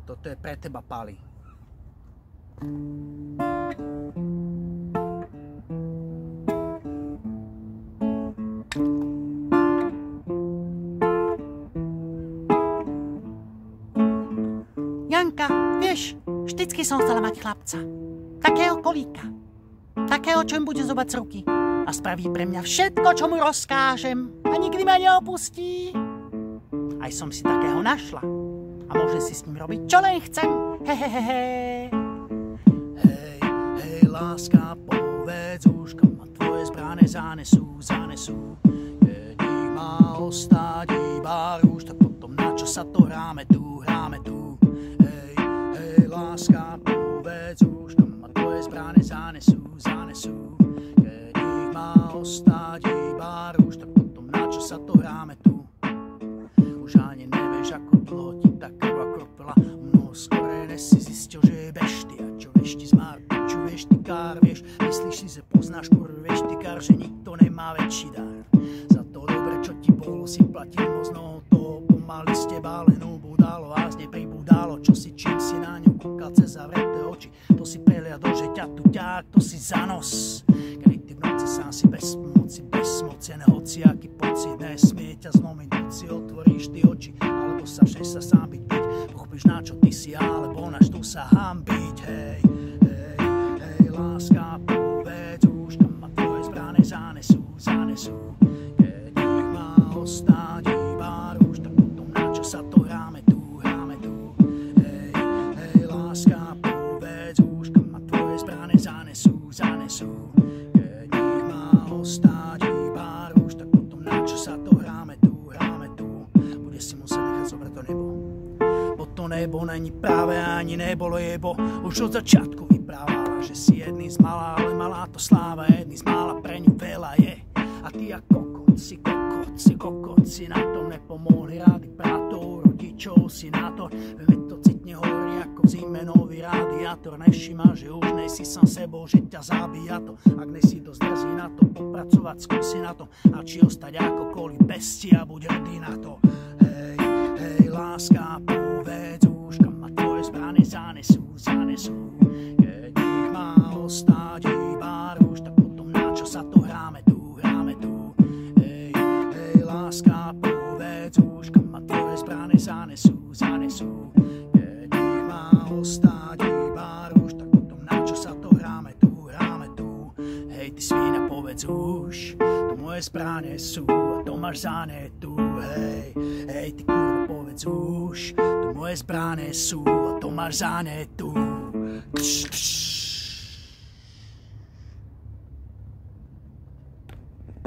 Toto je pre teba, Pali. Janka, vieš, vždycky som chcela mať chlapca. Takého kolíka. Takého, čo im bude zobať z ruky. A spraví pre mňa všetko, čo mu rozkážem. A nikdy ma neopustí. Aj som si takého našla. A môžem si s ním robiť, čo len chcem. Hehehehe. Hej, láska, povedz už, kam ma tvoje zbrane zanesú. Keď ich má ostať iba rúž, tak potom na čo sa to hráme tu. Hej, láska, povedz už, kam ma tvoje zbrane zanesú. Keď ich má ostať iba rúž, tak potom na čo sa to hráme tu. Už ani nevieš, ako dlho ti tá krva kropila. Mnoho skore si zistil, že je beštia. Čo vieš ti zmár, čo vieš ty kár, vieš. Myslíš si, že poznáš kurv, vieš ty kár, že nikto nemá väčší dar. Za to dobre, čo ti bolo, si platil moc mnoho toho. Pomaly z teba len ubudalo a z nej pribudalo. Čo si, čím si na ňu kúkal cez zavreté oči. To si preliadol, že ťa tu ťák, to si za nos. Kedy ty v noci sám si bez moci, hociaký pocit nesmie ťa zlomiť. Buď si otvoríš ty oči, alebo sa všech sa sám byť. Pochopíš, na čo ty si, alebo na čo sa hambiť. Hej, láska, povedz už, kam ma tvoje zbrane zanesú. Keď ich má ostať iba rúž, tak potom na čo sa to hráme tu. Hej, láska, povedz už, kam ma tvoje zbrane zanesú. Keď ich má ostať iba rúž, tak potom na čo sa to hráme tu. Bude si musieť nechať zobrať to nebo. Bo to nebo není práve ani nebolo jebo. Už od začiatku vyprávala, že si jedný z malá, ale malá to sláva. Jedný z mála, pre ňu veľa je. A ty ako kokot si na tom nepomohli. Rády bratov, rodičov si na to. Veď to citne hovorí ako v zime nový radiátor. Nevšíma, že už nejsi sám sebou, že ťa zabíja to. Ak nejsi dosť drzý na to, popracovať skúsi na to. A či ostať akokoľvek bez a buď hrdý na to. Hej, láska, povedz už, kam ma tvoje zbrane zanesú. Keď ich má ostať iba rúž, tak potom na čo sa to hráme tu. Hej, láska, povedz už, kam ma tvoje zbrane zanesú. Keď ich má ostať iba rúž, tak potom na čo sa to hráme tu. Hej, ty svína, povedz už, to moje zbrane sú a to máš zanetu. Hej, ty kurva, povedz už, to moje zbrane sú a to máš zanetu.